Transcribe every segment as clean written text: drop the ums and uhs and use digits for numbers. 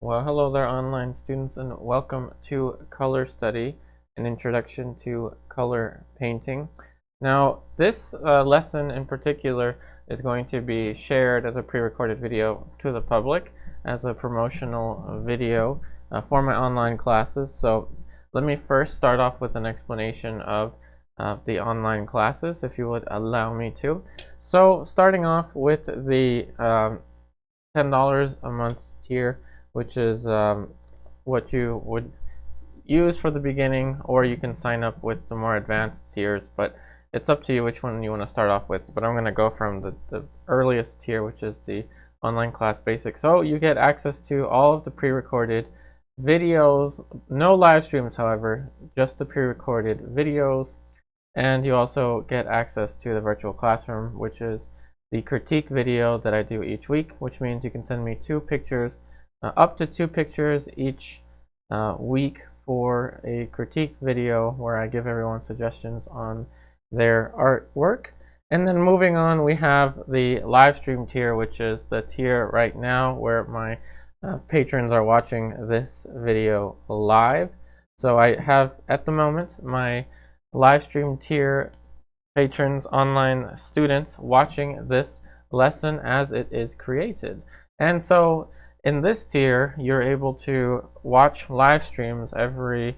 Well, hello there, online students, and welcome to Color Study, an introduction to color painting. Now, this lesson in particular is going to be shared as a pre-recorded video to the public as a promotional video for my online classes. So let me first start off with an explanation of the online classes, if you would allow me to. So starting off with the $10 a month tier, which is what you would use for the beginning, or you can sign up with the more advanced tiers, but it's up to you which one you want to start off with. But I'm going to go from the earliest tier, which is the online class basic. So you get access to all of the pre-recorded videos, no live streams however, just the pre-recorded videos, and you also get access to the virtual classroom, which is the critique video that I do each week, which means you can send me up to two pictures each week for a critique video where I give everyone suggestions on their artwork. And then moving on, we have the live stream tier, which is the tier right now where my patrons are watching this video live. So I have at the moment my live stream tier patrons, online students, watching this lesson as it is created. And so in this tier, you're able to watch live streams every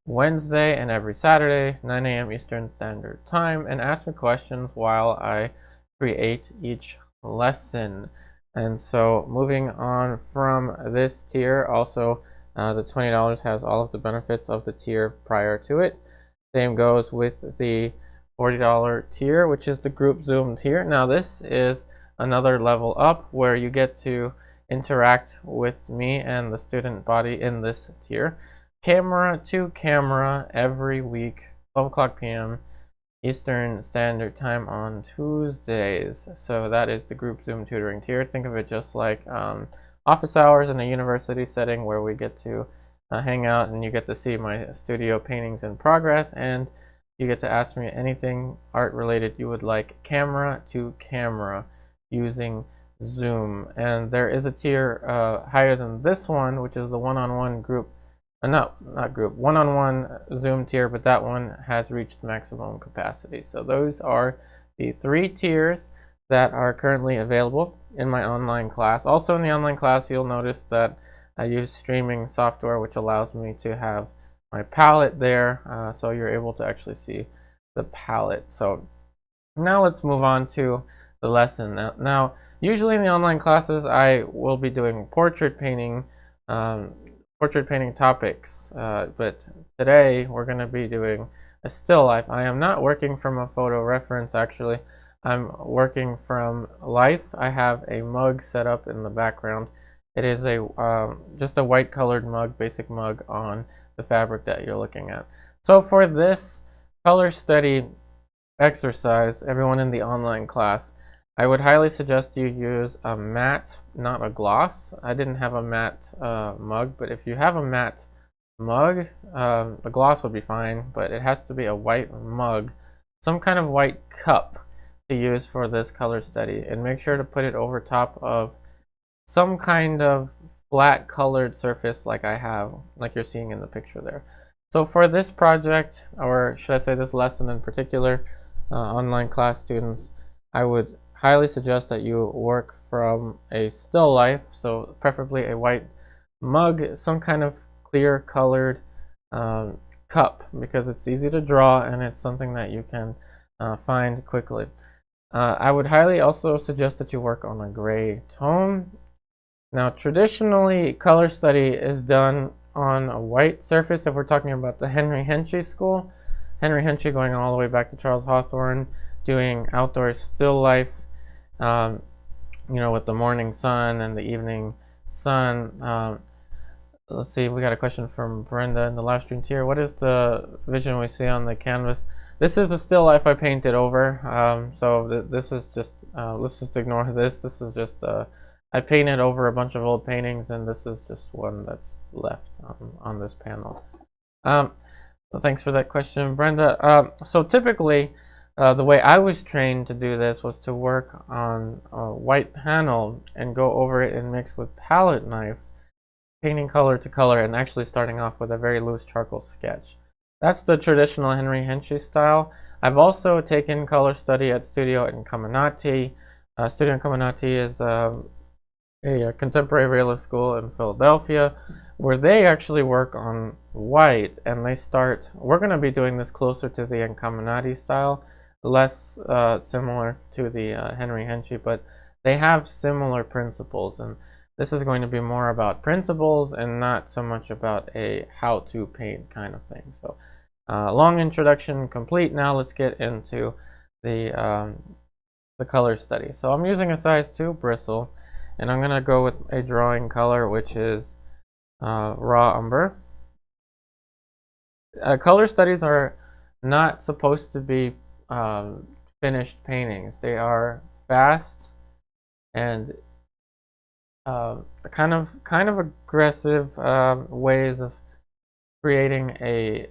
Wednesday and every Saturday, 9 a.m. Eastern Standard Time, and ask me questions while I create each lesson. And so moving on from this tier, also the $20 has all of the benefits of the tier prior to it. Same goes with the $40 tier, which is the group Zoom tier. Now this is another level up where you get to interact with me and the student body in this tier. Camera to camera every week, 12 o'clock p.m. Eastern Standard Time on Tuesdays. So that is the group Zoom tutoring tier. Think of it just like office hours in a university setting where we get to hang out and you get to see my studio paintings in progress, and you get to ask me anything art related you would like, camera to camera, using Zoom. And there is a tier higher than this one, which is the one-on-one group, not group, one-on-one Zoom tier, but that one has reached maximum capacity. So those are the three tiers that are currently available in my online class. Also in the online class, you'll notice that I use streaming software, which allows me to have my palette there, so you're able to actually see the palette. So now let's move on to the lesson. Now usually in the online classes, I will be doing portrait painting topics, but today we're going to be doing a still life. I am not working from a photo reference, actually. I'm working from life. I have a mug set up in the background. It is just a white colored mug, basic mug on the fabric that you're looking at. So for this color study exercise, everyone in the online class, I would highly suggest you use a matte, not a gloss. I didn't have a matte mug, but if you have a matte mug, a gloss would be fine, but it has to be a white mug, some kind of white cup to use for this color study. And make sure to put it over top of some kind of flat colored surface like I have, like you're seeing in the picture there. So for this project, or should I say this lesson in particular, online class students, I would highly suggest that you work from a still life, so preferably a white mug, some kind of clear colored cup, because it's easy to draw and it's something that you can find quickly. I would highly also suggest that you work on a gray tone. Now traditionally, color study is done on a white surface if we're talking about the Henry Henchy school. Henry Henchy going all the way back to Charles Hawthorne, doing outdoor still life, with the morning sun and the evening sun. Let's see, we got a question from Brenda in the live stream tier. What is the vision we see on the canvas? This is a still life I painted over. So this is just, let's just ignore this. This is just, I painted over a bunch of old paintings, and this is just one that's left on this panel. So thanks for that question, Brenda. So typically, the way I was trained to do this was to work on a white panel and go over it and mix with palette knife. painting color to color and actually starting off with a very loose charcoal sketch. That's the traditional Henry Henchy style. I've also taken color study at Studio Incaminati. Studio Incaminati is a contemporary realist school in Philadelphia, where they actually work on white, and we're going to be doing this closer to the Incaminati style, less similar to the Henry Henchy, but they have similar principles, and this is going to be more about principles and not so much about a how-to paint kind of thing. So long introduction complete. Now let's get into the color study. So I'm using a size 2 bristle, and I'm going to go with a drawing color, which is raw umber. Color studies are not supposed to be finished paintings. They are fast and kind of aggressive ways of creating a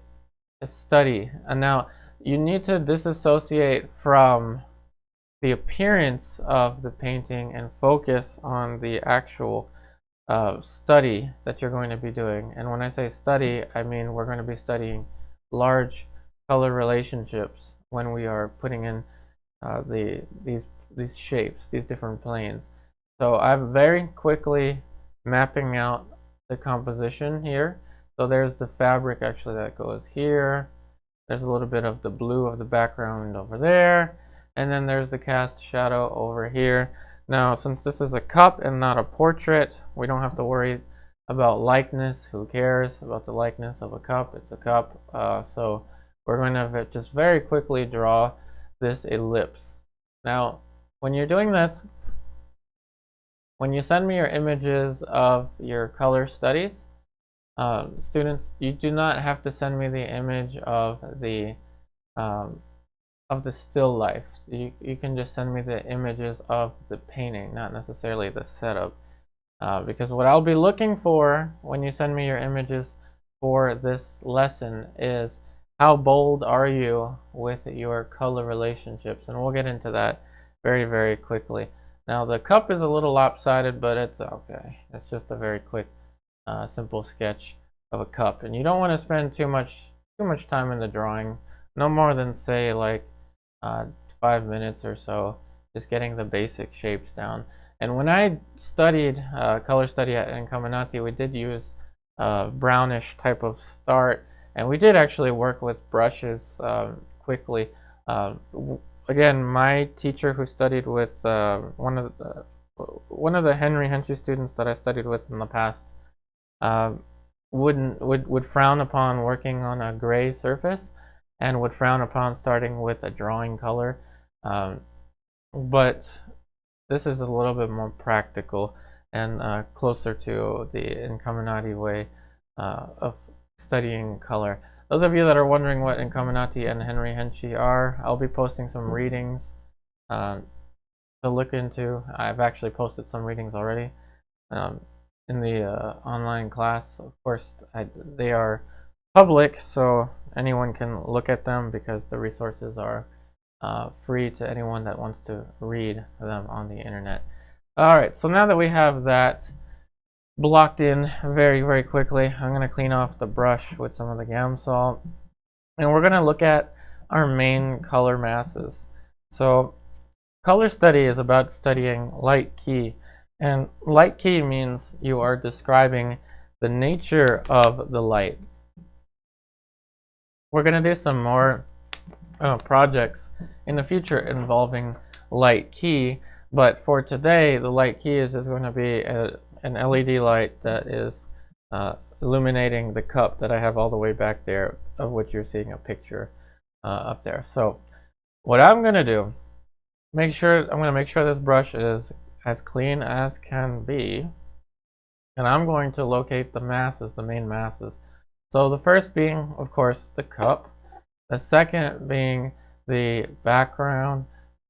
study. And now you need to disassociate from the appearance of the painting and focus on the actual study that you're going to be doing. And when I say study, I mean we're going to be studying large color relationships when we are putting in these shapes, these different planes. So I'm very quickly mapping out the composition here. So there's the fabric actually that goes here. There's a little bit of the blue of the background over there. And then there's the cast shadow over here. Now, since this is a cup and not a portrait, we don't have to worry about likeness. Who cares about the likeness of a cup? It's a cup. So we're going to just very quickly draw this ellipse. Now, when you're doing this, when you send me your images of your color studies, students, you do not have to send me the image of the still life. You can just send me the images of the painting, not necessarily the setup. Because what I'll be looking for when you send me your images for this lesson is how bold are you with your color relationships, and we'll get into that very, very quickly. Now the cup is a little lopsided, but it's okay. It's just a very quick, simple sketch of a cup, and you don't want to spend too much time in the drawing. No more than, say, like 5 minutes or so, just getting the basic shapes down. And when I studied color study at Incaminati, we did use brownish type of start, and we did actually work with brushes quickly. Again, my teacher who studied with one of the Henry Henchy students that I studied with in the past would frown upon working on a gray surface, and would frown upon starting with a drawing color. But this is a little bit more practical and closer to the Incaminati way of studying color. Those of you that are wondering what Incaminati and Henry Henchy are, I'll be posting some readings to look into. I've actually posted some readings already in the online class. Of course, they are public, so anyone can look at them because the resources are free to anyone that wants to read them on the internet. Alright, so now that we have that blocked in very, very quickly, I'm going to clean off the brush with some of the Gamsol, and we're going to look at our main color masses. So color study is about studying light key, and light key means you are describing the nature of the light. We're going to do some more projects in the future involving light key, but for today the light key is going to be an LED light that is illuminating the cup that I have all the way back there, of which you're seeing a picture up there. So what I'm going to do, I'm going to make sure this brush is as clean as can be, and I'm going to locate the masses, the main masses. So the first being, of course, the cup, the second being the background,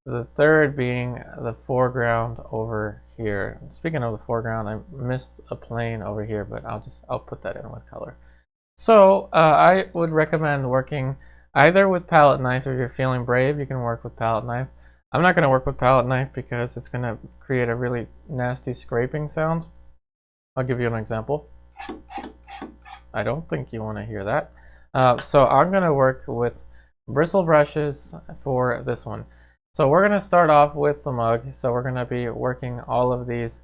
the third being the foreground over here. Speaking of the foreground, I missed a plane over here, but I'll put that in with color. So I would recommend working either with palette knife. If you're feeling brave, you can work with palette knife. I'm not going to work with palette knife because it's going to create a really nasty scraping sound. I'll give you an example. I don't think you want to hear that. So I'm going to work with bristle brushes for this one. So we're going to start off with the mug. So we're going to be working all of these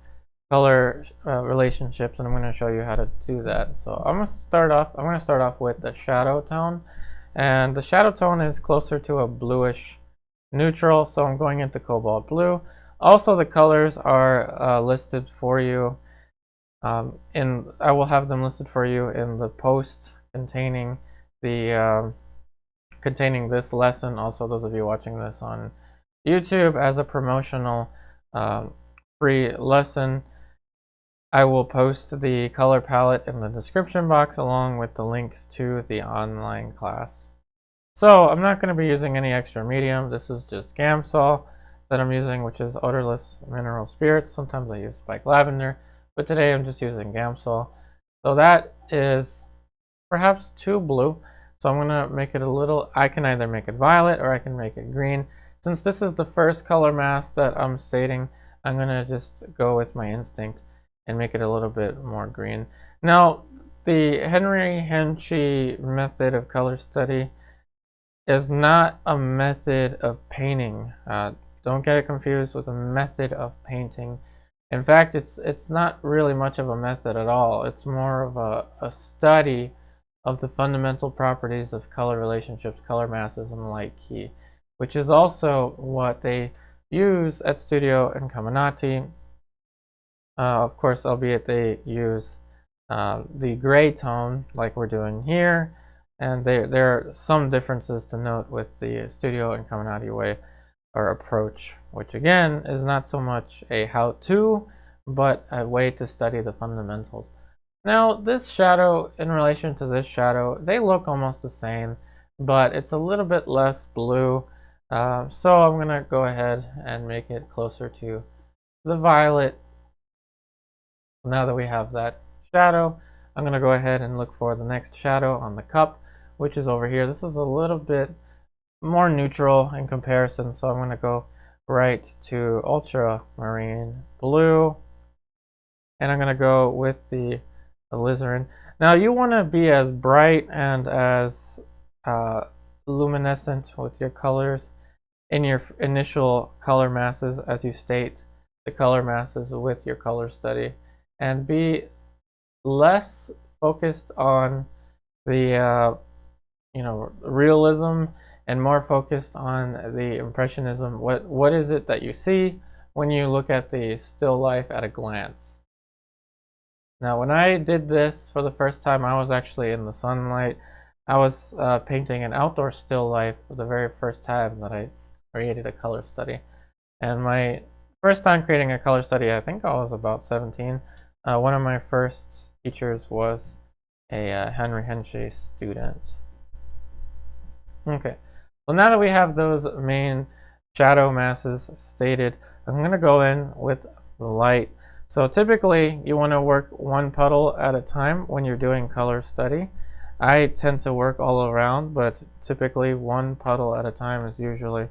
color relationships, and I'm going to show you how to do that. So I'm going to start off with the shadow tone, and the shadow tone is closer to a bluish neutral, so I'm going into Cobalt Blue. Also, the colors are listed for you. I will have them listed for you in the post containing the containing this lesson. Also, those of you watching this on YouTube as a promotional free lesson, I will post the color palette in the description box along with the links to the online class. So I'm not going to be using any extra medium. This is just Gamsol that I'm using, which is odorless mineral spirits. Sometimes I use spiked lavender, but today I'm just using Gamsol. So that is perhaps too blue. So I'm going to make it a little, I can either make it violet or I can make it green. Since this is the first color mask that I'm stating, I'm going to just go with my instinct and make it a little bit more green. Now, the Henry Henchy method of color study is not a method of painting. Don't get it confused with a method of painting. In fact, it's not really much of a method at all. It's more of a study of the fundamental properties of color relationships, color masses, and light key, which is also what they use at Studio and Caminati. Of course, albeit they use the gray tone like we're doing here, and there are some differences to note with the Studio and Caminati way or approach, which again is not so much a how-to, but a way to study the fundamentals. Now, this shadow in relation to this shadow, they look almost the same, but it's a little bit less blue. So I'm going to go ahead and make it closer to the violet. Now that we have that shadow, I'm going to go ahead and look for the next shadow on the cup, which is over here. This is a little bit more neutral in comparison, so I'm going to go right to Ultramarine Blue, and I'm going to go with the Alizarin. Now you want to be as bright and as luminescent with your colors in your initial color masses as you state the color masses with your color study, and be less focused on the realism and more focused on the impressionism. What is it that you see when you look at the still life at a glance? Now, when I did this for the first time, I was actually in the sunlight. I was painting an outdoor still life for the very first time that I created a color study. And my first time creating a color study, I think I was about 17. One of my first teachers was a Henry Henchy student. Okay, well, now that we have those main shadow masses stated, I'm going to go in with the light. So typically you want to work one puddle at a time when you're doing color study. I tend to work all around, but typically one puddle at a time is usually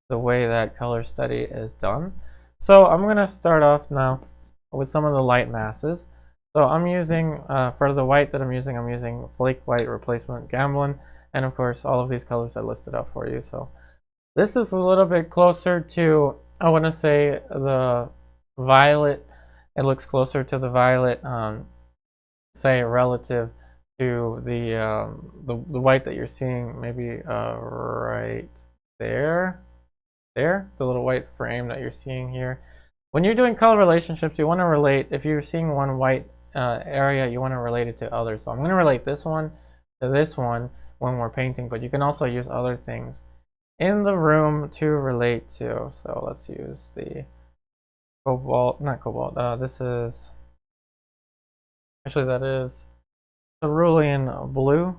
the way that color study is done. So I'm going to start off now with some of the light masses. So I'm using, for the white that I'm using Flake White Replacement Gamblin, and of course all of these colors I listed out for you. So this is a little bit closer to, I want to say, the violet. It looks closer to the violet, say, relative to the white that you're seeing, maybe right there, the little white frame that you're seeing here. When you're doing color relationships, you want to relate, if you're seeing one white area, you want to relate it to others. So I'm going to relate this one to this one when we're painting, but you can also use other things in the room to relate to. So let's use the cobalt, not cobalt, this is, actually that is Cerulean Blue.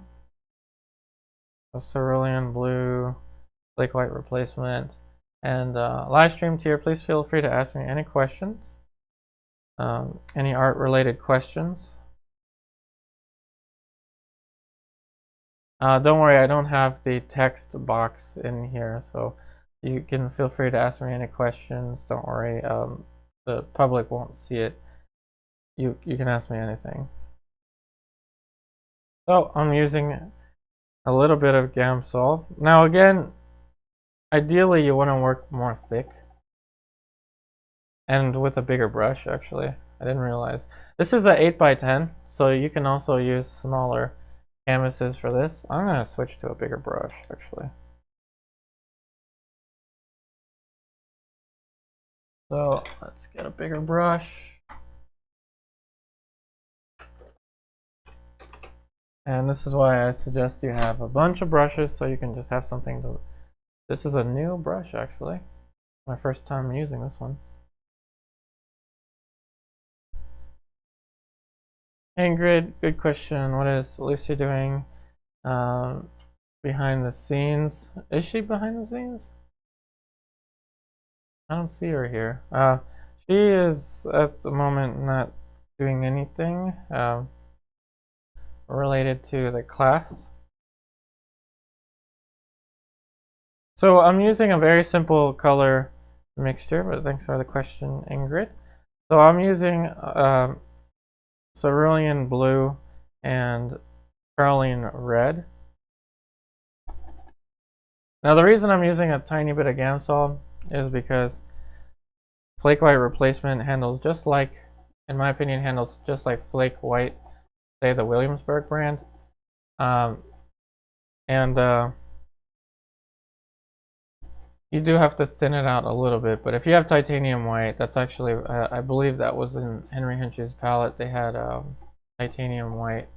So Cerulean Blue, Flake White Replacement. And live stream tier, please feel free to ask me any questions, any art related questions. Don't worry, I don't have the text box in here, so you can feel free to ask me any questions. Don't worry, the public won't see it. You can ask me anything. So I'm using a little bit of Gamsol. Now again, ideally you want to work more thick and with a bigger brush. Actually, I didn't realize this is a 8x10, so you can also use smaller canvases for this. I'm gonna switch to a bigger brush actually. So let's get a bigger brush. And this is why I suggest you have a bunch of brushes so you can just have something to... This is a new brush actually. My first time using this one. Ingrid, good question. What is Lucy doing behind the scenes? Is she behind the scenes? I don't see her here. She is at the moment not doing anything related to the class. So I'm using a very simple color mixture, but thanks for the question, Ingrid. So I'm using Cerulean Blue and Perelyne Red. Now the reason I'm using a tiny bit of Gamsol is because Flake White replacement handles just like, in my opinion, handles just like Flake White, say the Williamsburg brand. You do have to thin it out a little bit, but if you have titanium white, that's actually, I believe that was in Henry Hinch's palette, they had titanium white.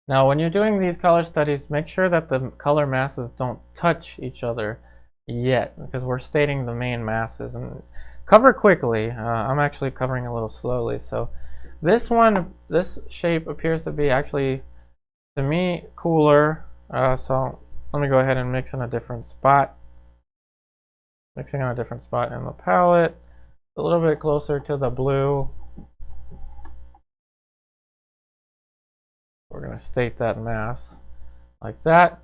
Now when you're doing these color studies, make sure that the color masses don't touch each other yet, because we're stating the main masses. And cover quickly. I'm actually covering a little slowly. So this one, this shape appears to be actually, to me, cooler. So let me go ahead and mix in a different spot. Mixing on a different spot in the palette. A little bit closer to the blue. We're going to state that mass like that.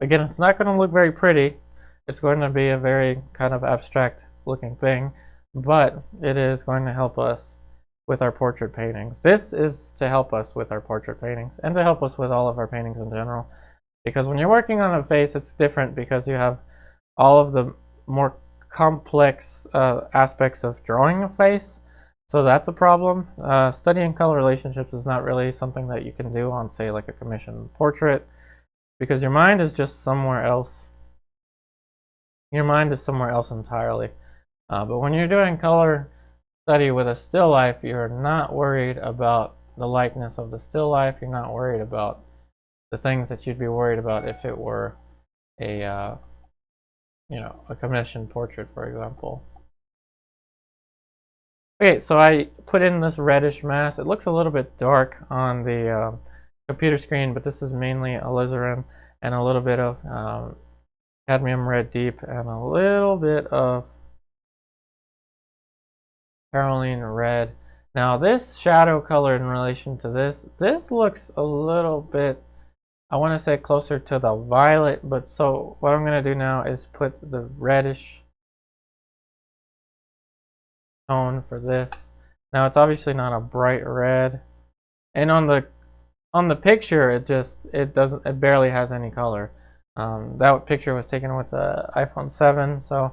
Again, it's not going to look very pretty. It's going to be a very kind of abstract looking thing, but it is going to help us with our portrait paintings. This is to help us with our portrait paintings and to help us with all of our paintings in general. Because when you're working on a face, it's different because you have all of the more complex aspects of drawing a face. So that's a problem. Studying color relationships is not really something that you can do on, say, like a commissioned portrait, because your mind is just somewhere else. Your mind is somewhere else entirely. But when you're doing color study with a still life, you're not worried about the likeness of the still life. You're not worried about the things that you'd be worried about if it were a, a commissioned portrait, for example. Okay, so I put in this reddish mass. It looks a little bit dark on the computer screen, but this is mainly alizarin and a little bit of Cadmium Red Deep and a little bit of Perelyne Red. Now this shadow color in relation to this looks a little bit, I want to say closer to the violet, but so what I'm going to do now is put the reddish tone for this. Now it's obviously not a bright red, and on the picture it barely has any color. That picture was taken with the iPhone 7, so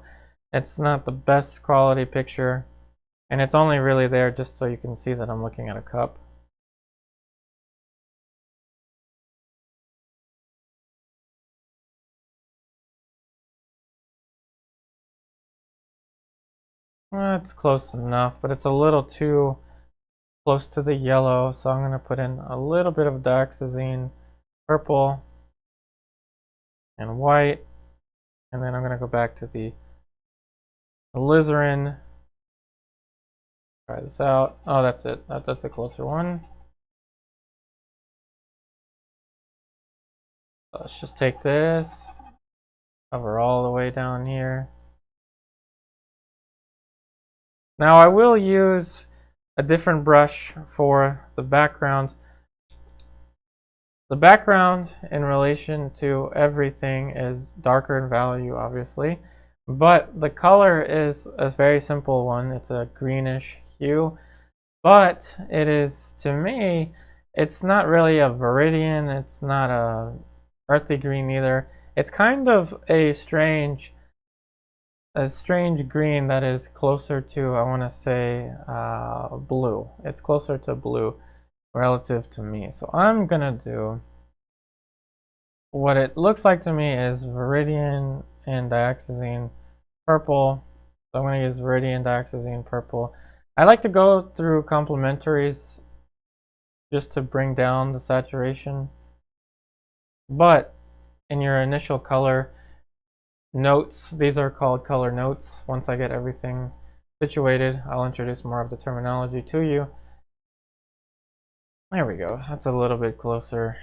it's not the best quality picture, and it's only really there just so you can see that I'm looking at a cup. It's close enough, but it's a little too close to the yellow, so I'm going to put in a little bit of Dioxazine Purple and white, and then I'm going to go back to the alizarin. Try this out. Oh, that's it. That's a closer one. So let's just take this, cover all the way down here. Now I will use a different brush for the background. The background in relation to everything is darker in value, obviously, but the color is a very simple one. It's a greenish hue, but it is, to me, it's not really a Viridian, it's not a earthy green either. It's kind of a strange green that is closer to, I want to say, blue. It's closer to blue relative to me. So I'm gonna do, what it looks like to me is Viridian and Dioxazine Purple. So I'm gonna use Viridian, Dioxazine Purple. I like to go through complementaries just to bring down the saturation. But in your initial color notes, these are called color notes. Once I get everything situated, I'll introduce more of the terminology to you. There we go. That's a little bit closer.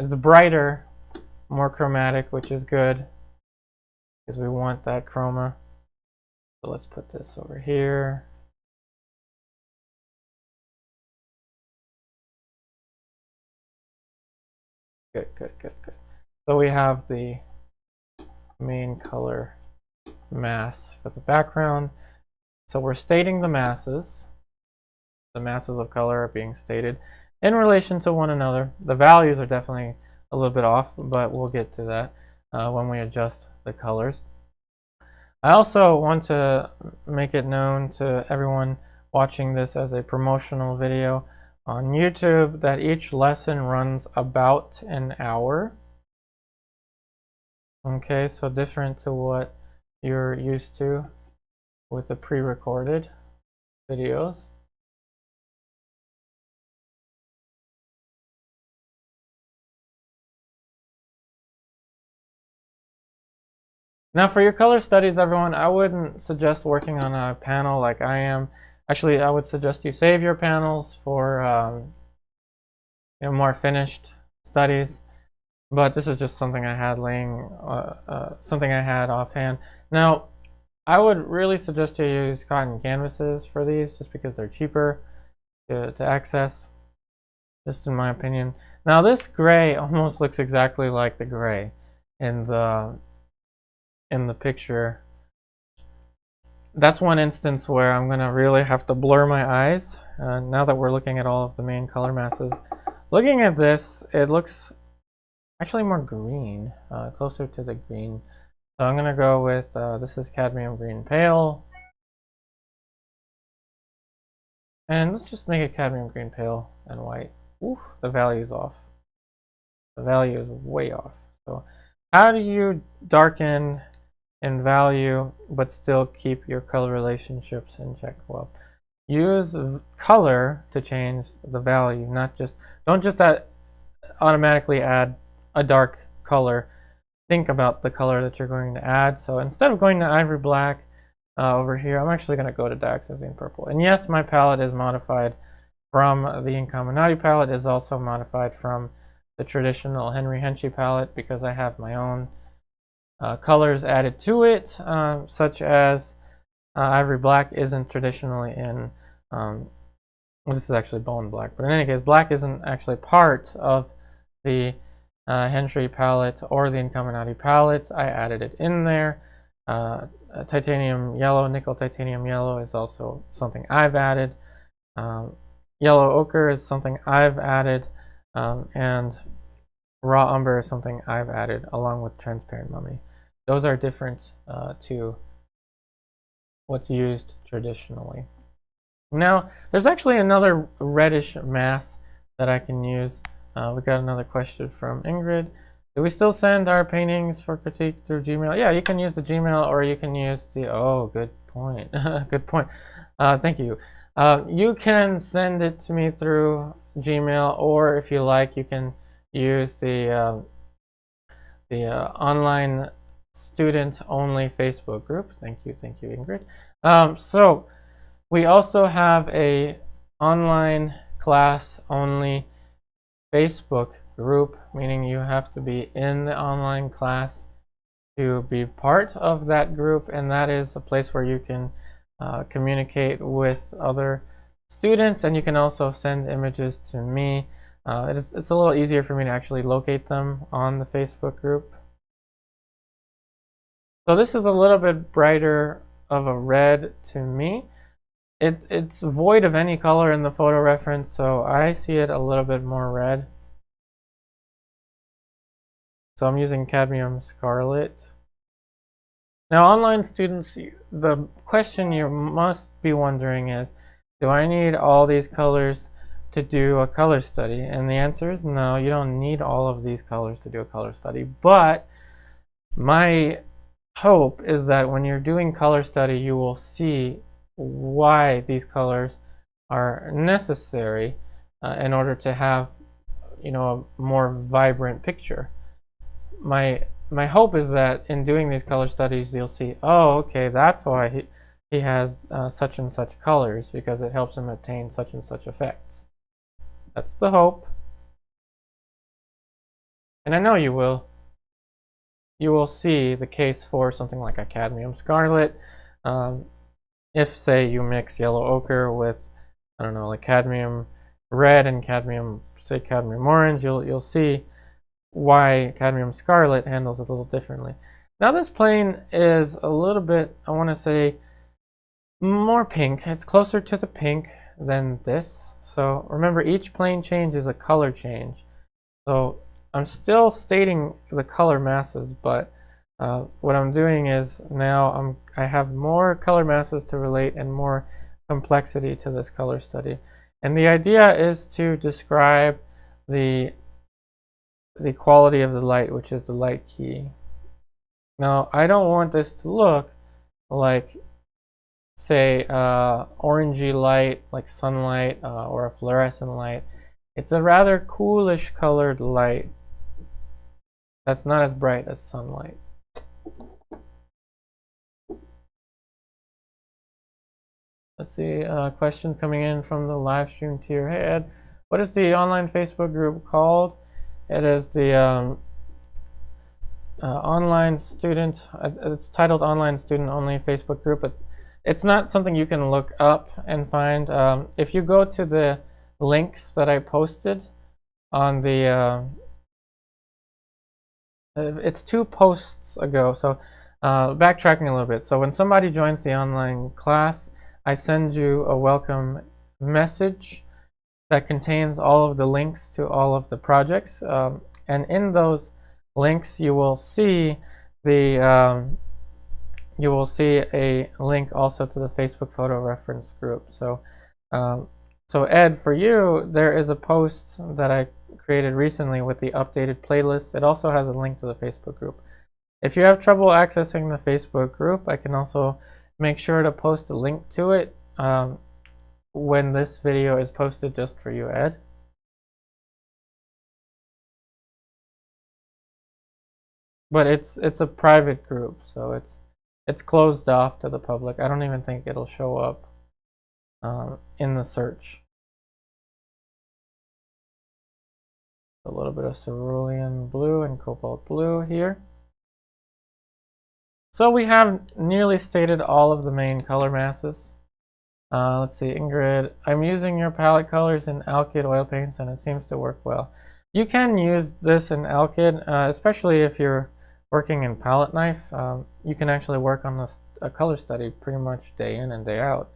It's brighter, more chromatic, which is good because we want that chroma. So let's put this over here. Good, good, good, good. So we have the main color mass for the background. So we're stating the masses. The masses of color are being stated in relation to one another. The values are definitely a little bit off, but we'll get to that when we adjust the colors. I also want to make it known to everyone watching this as a promotional video on YouTube that each lesson runs about an hour. Okay, so different to what you're used to with the pre-recorded videos. Now for your color studies, everyone, I wouldn't suggest working on a panel like I am. Actually, I would suggest you save your panels for more finished studies. But this is just something I had something I had offhand. Now, I would really suggest you use cotton canvases for these, just because they're cheaper to access, just in my opinion. Now, this gray almost looks exactly like the gray in the picture. That's one instance where I'm gonna really have to blur my eyes. Now that we're looking at all of the main color masses, looking at this, it looks actually more green, closer to the green. So I'm gonna go with, this is Cadmium Green Pale. And let's just make it Cadmium Green Pale and white. Oof, the value is off. The value is way off. So how do you darken in value but still keep your color relationships in check? Well, use color to change the value, don't just automatically add a dark color. Think about the color that you're going to add. So instead of going to Ivory Black over here, I'm actually going to go to Dioxazine Purple. And yes, my palette is modified from the Incominati palette, is also modified from the traditional Henry Henchy palette, because I have my own colors added to it, such as Ivory Black isn't traditionally in, this is actually Bone Black, but in any case, black isn't actually part of the Henchy palette or the Incominati palette. I added it in there. Titanium Yellow, Nickel Titanium Yellow is also something I've added. Yellow Ochre is something I've added, and Raw Umber is something I've added, along with Transparent Mummy. Those are different to what's used traditionally. Now, there's actually another reddish mass that I can use. We got another question from Ingrid. Do we still send our paintings for critique through Gmail? Yeah, you can use the Gmail, or you can use the, oh, good point. Good point. Thank you. You can send it to me through Gmail, or if you like, you can use the online student-only Facebook group. Thank you, Ingrid. So we also have a online class-only Facebook group, meaning you have to be in the online class to be part of that group, and that is a place where you can communicate with other students, and you can also send images to me. It's a little easier for me to actually locate them on the Facebook group. So this is a little bit brighter of a red to me. it's void of any color in the photo reference, so I see it a little bit more red. So I'm using Cadmium Scarlet. Now, online students, the question you must be wondering is, do I need all these colors to do a color study? And the answer is no, you don't need all of these colors to do a color study. But my hope is that when you're doing color study, you will see why these colors are necessary in order to have, you know, a more vibrant picture. My hope is that in doing these color studies, you'll see, oh, okay, that's why he has such and such colors, because it helps him attain such and such effects. That's the hope. And I know you will. You will see the case for something like a Cadmium Scarlet. If, say, you mix yellow ochre with, I don't know, like Cadmium Red and Cadmium Orange, you'll see why Cadmium Scarlet handles it a little differently. Now this plane is a little bit, I want to say, more pink. It's closer to the pink than this. So remember, each plane change is a color change. So I'm still stating the color masses, but what I'm doing is now I have more color masses to relate and more complexity to this color study. And the idea is to describe the quality of the light, which is the light key. Now, I don't want this to look like, say, orangey light, like sunlight, or a fluorescent light. It's a rather coolish colored light that's not as bright as sunlight. Let's see, questions coming in from the live stream tier. Hey Ed, what is the online Facebook group called? It is the online student, it's titled Online Student Only Facebook group, but it's not something you can look up and find. If you go to the links that I posted on the, it's 2 posts ago, so backtracking a little bit. So when somebody joins the online class, I send you a welcome message that contains all of the links to all of the projects, and in those links you will see a link also to the Facebook photo reference group. So so Ed, for you, there is a post that I created recently with the updated playlist. It also has a link to the Facebook group. If you have trouble accessing the Facebook group, I can also make sure to post a link to it when this video is posted just for you, Ed. But it's a private group, so it's closed off to the public. I don't even think it'll show up in the search. A little bit of Cerulean Blue and Cobalt Blue here. So we have nearly stated all of the main color masses. Let's see, Ingrid, I'm using your palette colors in alkyd oil paints and it seems to work well. You can use this in alkyd, especially if you're working in palette knife. You can actually work on a color study pretty much day in and day out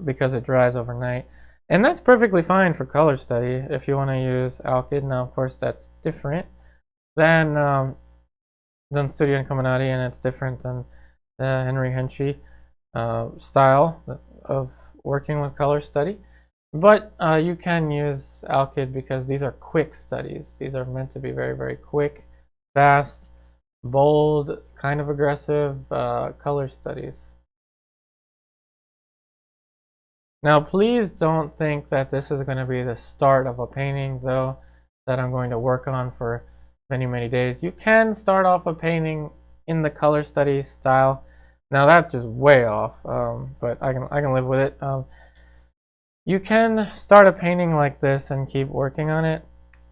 because it dries overnight. And that's perfectly fine for color study if you want to use alkyd. Now, of course, that's different than Studio Incominati, and it's different than the Henry Henchy style of working with color study. But you can use alkyd because these are quick studies. These are meant to be very, very quick, fast, bold, kind of aggressive color studies. Now, please don't think that this is going to be the start of a painting, though, that I'm going to work on for many, many days. You can start off a painting in the color study style. Now, that's just way off, but I can live with it. You can start a painting like this and keep working on it,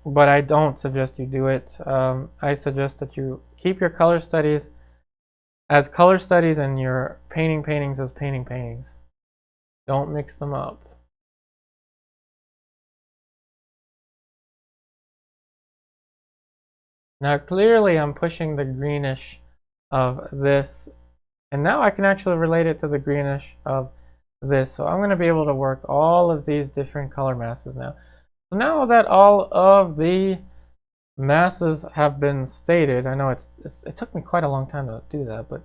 but I don't suggest you do it. I suggest that you keep your color studies as color studies and your paintings as paintings. Don't mix them up. Now clearly I'm pushing the greenish of this, and now I can actually relate it to the greenish of this. So I'm going to be able to work all of these different color masses now. So now that all of the masses have been stated, I know it took me quite a long time to do that, but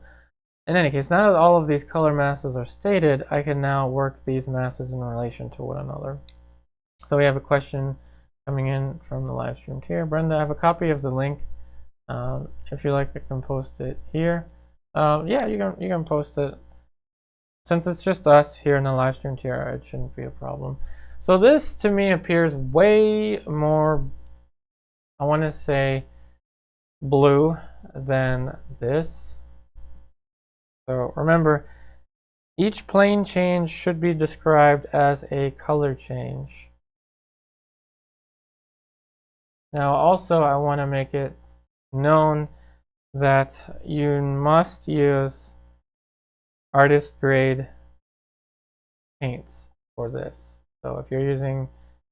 in any case, now that all of these color masses are stated, I can now work these masses in relation to one another. So we have a question coming in from the live stream here. Brenda, I have a copy of the link. If you like, I can post it here. Yeah, you can post it. Since it's just us here in the live stream tier, it shouldn't be a problem. So this to me appears way more, I want to say, blue than this. So remember, each plane change should be described as a color change. Now also I want to make it known that you must use artist grade paints for this. So if you're using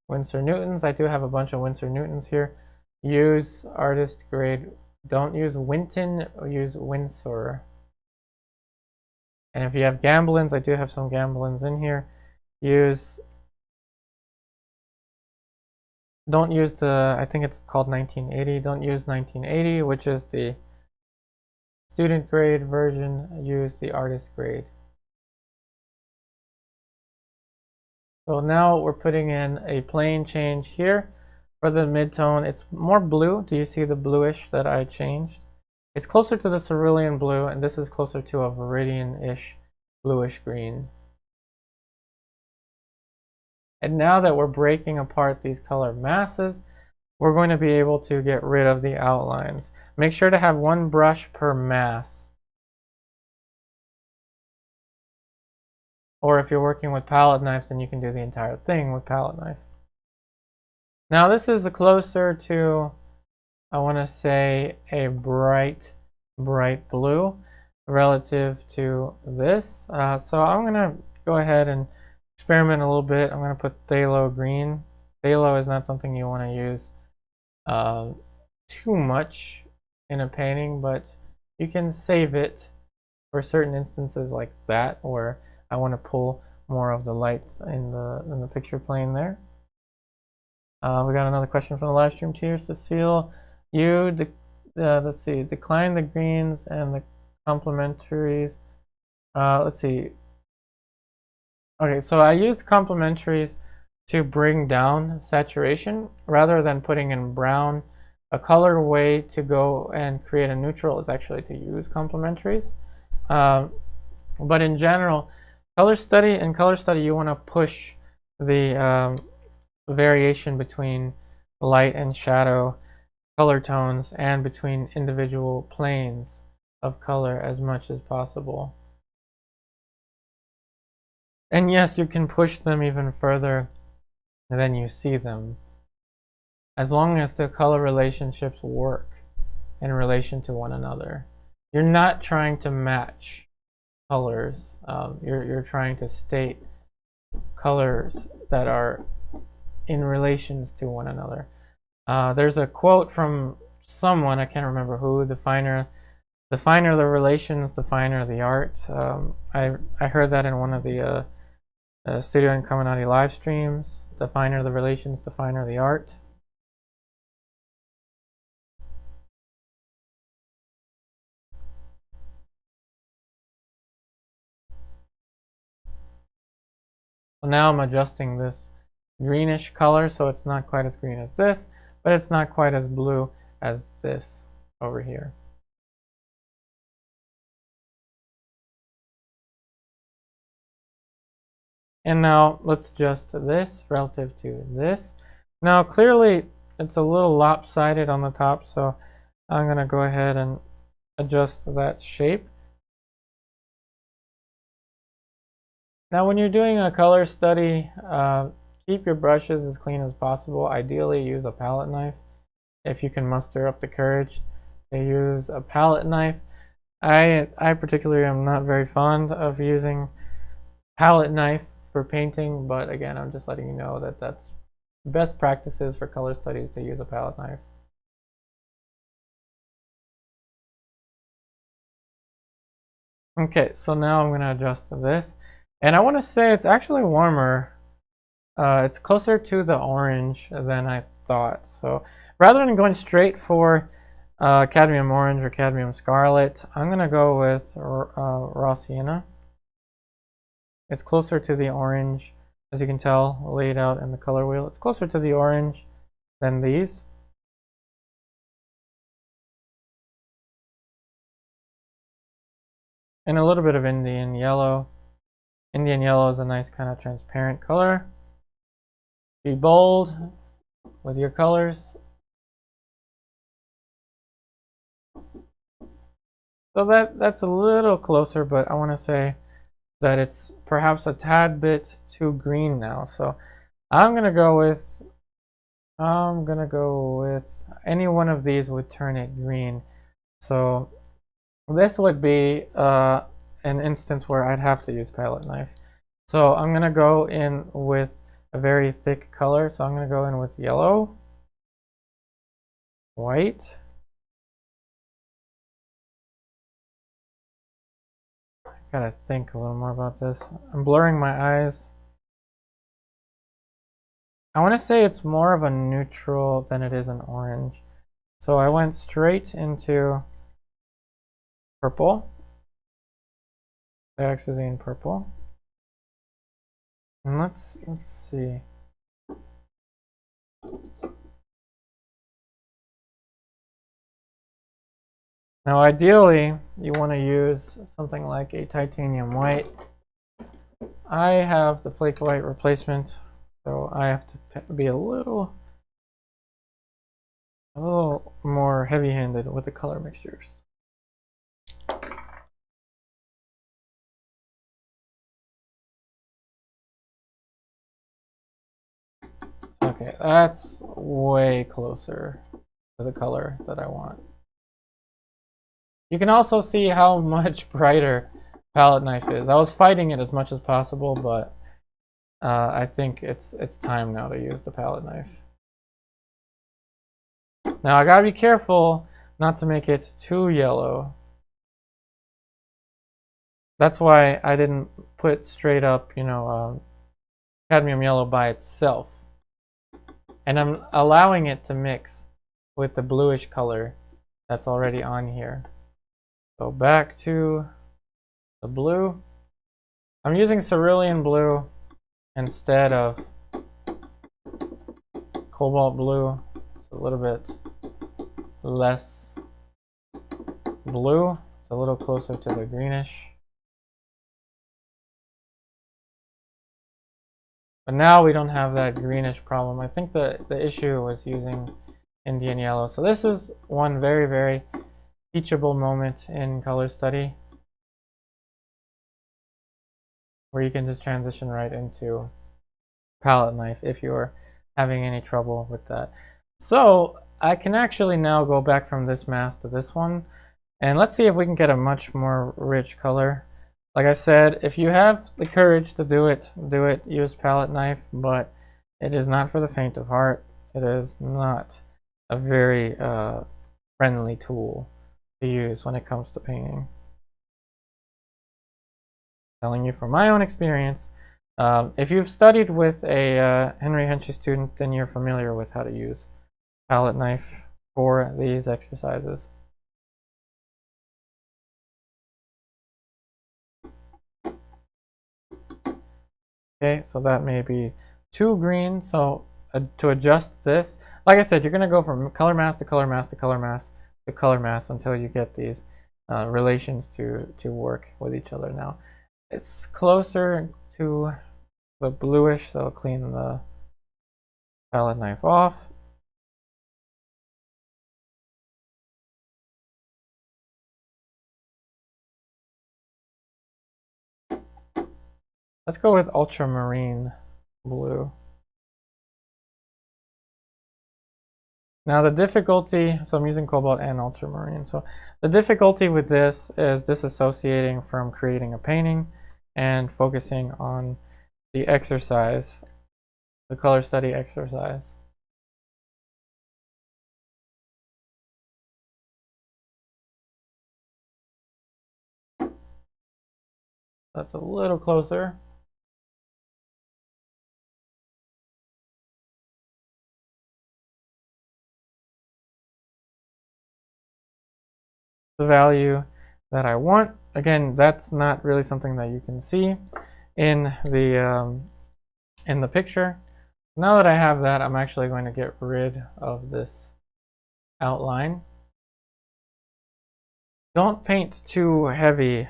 Winsor Newtons, I do have a bunch of Winsor Newtons here. Use artist grade. Don't use Winton, use Winsor. And if you have Gamblins, I do have some Gamblins in here. Don't use the, I think it's called 1980. Don't use 1980, which is the student grade version. Use the artist grade. So now we're putting in a plane change here for the midtone. It's more blue. Do you see the bluish that I changed? It's closer to the Cerulean Blue, and this is closer to a Viridian-ish bluish green. And now that we're breaking apart these color masses, we're going to be able to get rid of the outlines. Make sure to have one brush per mass. Or if you're working with palette knife, then you can do the entire thing with palette knife. Now this is closer to, I want to say, a bright blue relative to this. So I'm going to go ahead and experiment a little bit. I'm going to put Phthalo Green. Phthalo is not something you want to use too much in a painting, but you can save it for certain instances like that, where I want to pull more of the light in the picture plane there. We got another question from the live stream here. Cecile, let's see, decline the greens and the complementaries. Let's see. Okay, so I used complementaries to bring down saturation rather than putting in brown. A color way to go and create a neutral is actually to use complementaries. But in general, color study, you want to push the variation between light and shadow color tones and between individual planes of color as much as possible. And yes, you can push them even further than you see them, as long as the color relationships work in relation to one another. You're not trying to match colors. You're trying to state colors that are in relations to one another. There's a quote from someone, I can't remember who: the finer the relations, the finer the art. I heard that in one of the Studio Incominati live streams. The finer the relations, the finer the art. So now I'm adjusting this greenish color, so it's not quite as green as this, but it's not quite as blue as this over here. And now let's adjust this relative to this. Now clearly it's a little lopsided on the top, so I'm going to go ahead and adjust that shape. Now when you're doing a color study, keep your brushes as clean as possible. Ideally use a palette knife if you can muster up the courage to use a palette knife. I particularly am not very fond of using palette knife for painting, but again, I'm just letting you know that that's best practices for color studies, to use a palette knife. Okay, so now I'm going to adjust this. And I want to say it's actually warmer. It's closer to the orange than I thought. So rather than going straight for Cadmium Orange or Cadmium Scarlet, I'm going to go with raw Sienna. It's closer to the orange, as you can tell, laid out in the color wheel. It's closer to the orange than these. And a little bit of Indian Yellow. Indian Yellow is a nice kind of transparent color. Be bold with your colors. So that's a little closer, but I want to say that it's perhaps a tad bit too green now. So I'm gonna go with any one of these would turn it green. So this would be an instance where I'd have to use palette knife. So I'm gonna go in with a very thick color. So I'm gonna go in with yellow, white, gotta think a little more about this. I'm blurring my eyes. I want to say it's more of a neutral than it is an orange. So I went straight into purple, Dioxazine Purple. And let's see. Now ideally, you want to use something like a titanium white. I have the Flake white replacement, so I have to be a little more heavy-handed with the color mixtures. Okay, that's way closer to the color that I want. You can also see how much brighter palette knife is. I was fighting it as much as possible, but I think it's time now to use the palette knife. Now I gotta be careful not to make it too yellow. That's why I didn't put straight up, cadmium yellow by itself. And I'm allowing it to mix with the bluish color that's already on here. So back to the blue. I'm using Cerulean Blue instead of Cobalt Blue. It's a little bit less blue. It's a little closer to the greenish. But now we don't have that greenish problem. I think the issue was using Indian Yellow. So this is one very, very teachable moment in color study where you can just transition right into palette knife if you're having any trouble with that. So I can actually now go back from this mask to this one, and let's see if we can get a much more rich color. Like I said, if you have the courage to do it, use palette knife, but it is not for the faint of heart. It is not a very friendly tool to use when it comes to painting. Telling you from my own experience, if you've studied with a Henry Henchy student, then you're familiar with how to use palette knife for these exercises. Okay, so that may be too green. So to adjust this, like I said, you're going to go from color mask to color mask to color mask to color mask until you get these relations to work with each other. Now it's closer to the bluish, so I'll clean the palette knife off. Let's go with Ultramarine Blue. Now the difficulty, so I'm using Cobalt and Ultramarine. So the difficulty with this is disassociating from creating a painting and focusing on the exercise, the color study exercise. That's a little closer. the value that I want. Again, that's not really something that you can see in the picture. Now that I have that, I'm actually going to get rid of this outline. Don't paint too heavy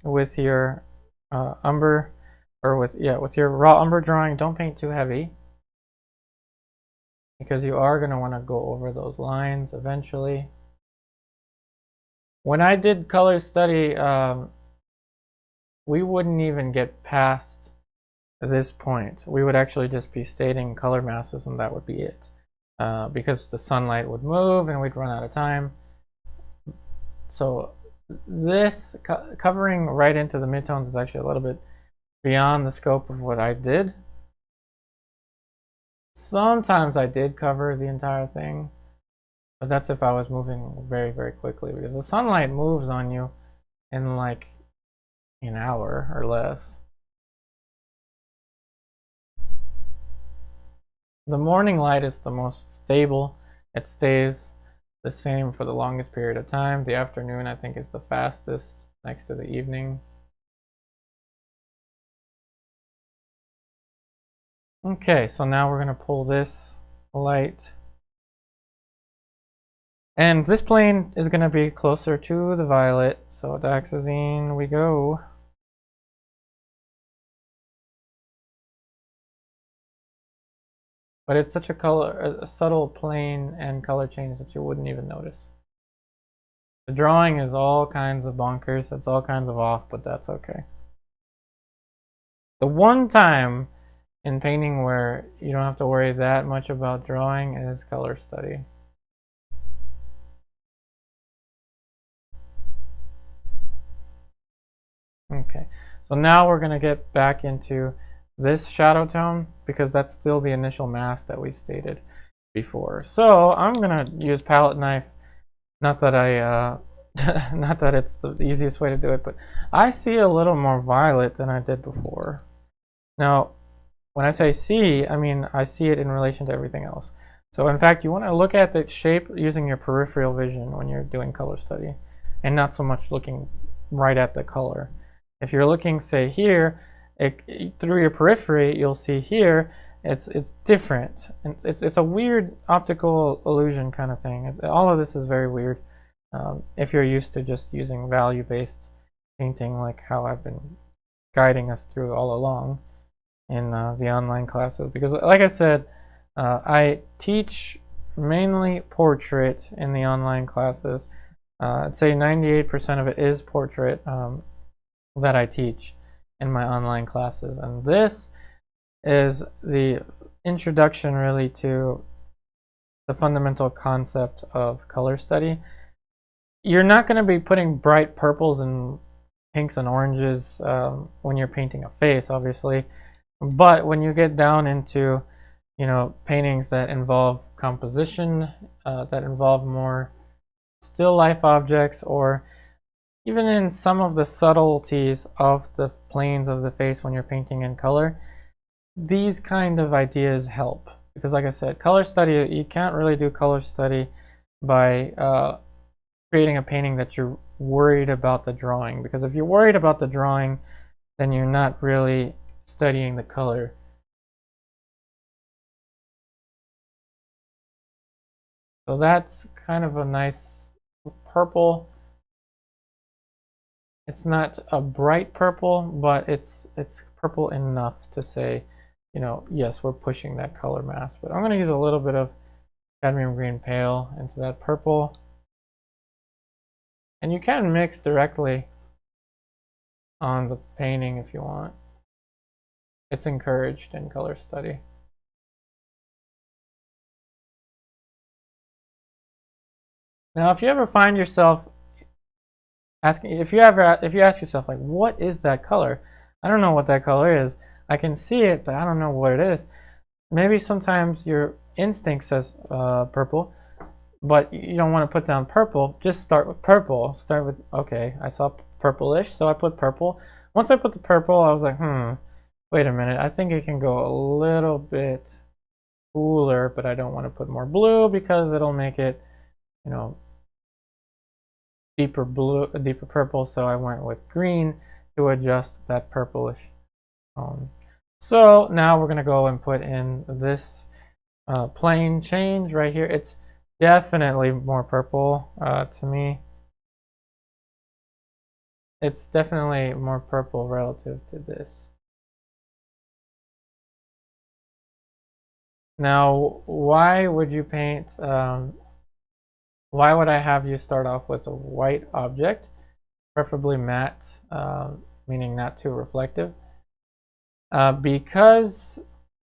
with your umber, or with your raw umber drawing. Don't paint too heavy, because you are going to want to go over those lines eventually. When I did color study, we wouldn't even get past this point. We would actually just be stating color masses, and that would be it, because the sunlight would move and we'd run out of time. So this covering right into the midtones is actually a little bit beyond the scope of what I did. Sometimes I did cover the entire thing, but that's if I was moving very, very quickly, because the sunlight moves on you in like an hour or less. The morning light is the most stable. It stays the same for the longest period of time. The afternoon, I think, is the fastest, next to the evening. Okay, so now we're going to pull this light. And this plane is going to be closer to the violet. So Dioxazine we go. But it's such a subtle plane and color change that you wouldn't even notice. The drawing is all kinds of bonkers. It's all kinds of off, but that's okay. The one time in painting where you don't have to worry that much about drawing is color study. Okay, so now we're going to get back into this shadow tone, because that's still the initial mask that we stated before. So I'm going to use palette knife. Not that not that it's the easiest way to do it, but I see a little more violet than I did before. Now, when I say see, I mean I see it in relation to everything else. So in fact, you want to look at the shape using your peripheral vision when you're doing color study, and not so much looking right at the color. If you're looking, say, here, through your periphery, you'll see here it's different, and it's a weird optical illusion kind of thing. All of this is very weird if you're used to just using value-based painting, like how I've been guiding us through all along in the online classes. Because, like I said, I teach mainly portrait in the online classes. I'd say 98% of it is portrait that I teach in my online classes, and this is the introduction really to the fundamental concept of color study. You're not going to be putting bright purples and pinks and oranges when you're painting a face, obviously, but when you get down into, you know, paintings that involve composition, that involve more still life objects, or even in some of the subtleties of the planes of the face when you're painting in color, these kind of ideas help. Because, like I said, color study, you can't really do color study by creating a painting that you're worried about the drawing. Because if you're worried about the drawing, then you're not really studying the color. So that's kind of a nice purple. It's not a bright purple, but it's purple enough to say, you know, yes, we're pushing that color mask. But I'm going to use a little bit of cadmium green pale into that purple. And you can mix directly on the painting if you want. It's encouraged in color study. Now, if you ever find yourself asking, if you ask yourself, like, what is that color? I don't know what that color is. I can see it, but I don't know what it is. Maybe sometimes your instinct says purple, but you don't want to put down purple. Just start with purple. Start with, okay, I saw purplish, so I put purple. Once I put the purple, I was like, wait a minute. I think it can go a little bit cooler, but I don't want to put more blue because it'll make it, you know, deeper blue, a deeper purple, so I went with green to adjust that purplish tone. So now we're going to go and put in this plane change right here. It's definitely more purple to me. It's definitely more purple relative to this. Now, why would you paint, why would I have you start off with a white object, preferably matte, meaning not too reflective? Because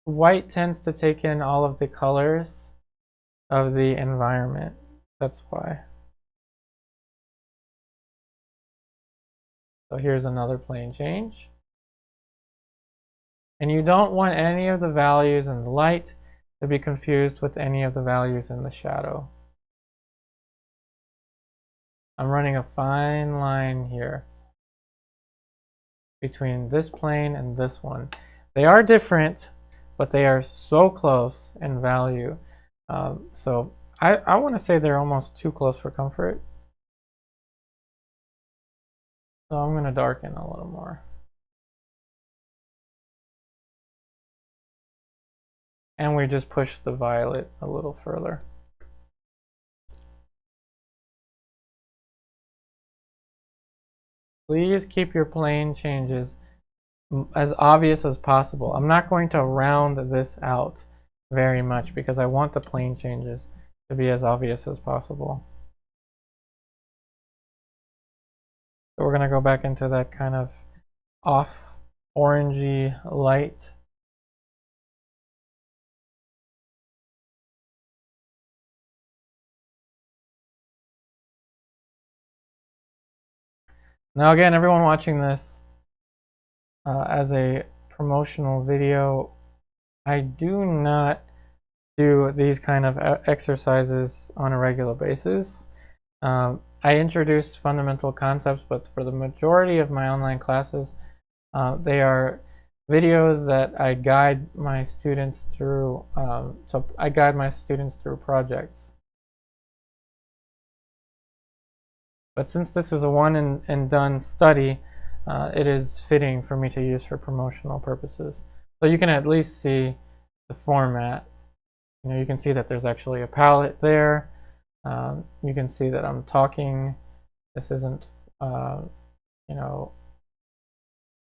white tends to take in all of the colors of the environment. That's why. So here's another plane change. And you don't want any of the values in the light to be confused with any of the values in the shadow. I'm running a fine line here between this plane and this one. They are different, but they are so close in value. So I want to say they're almost too close for comfort. So I'm going to darken a little more. And we just push the violet a little further. Please keep your plane changes as obvious as possible. I'm not going to round this out very much because I want the plane changes to be as obvious as possible. So we're going to go back into that kind of off orangey light. Now again, everyone watching this as a promotional video, I do not do these kind of exercises on a regular basis. I introduce fundamental concepts, but for the majority of my online classes, they are videos that I guide my students through. So I guide my students through projects. But since this is a one and done study, it is fitting for me to use for promotional purposes. So you can at least see the format. You know, you can see that there's actually a palette there. You can see that I'm talking. This isn't, you know,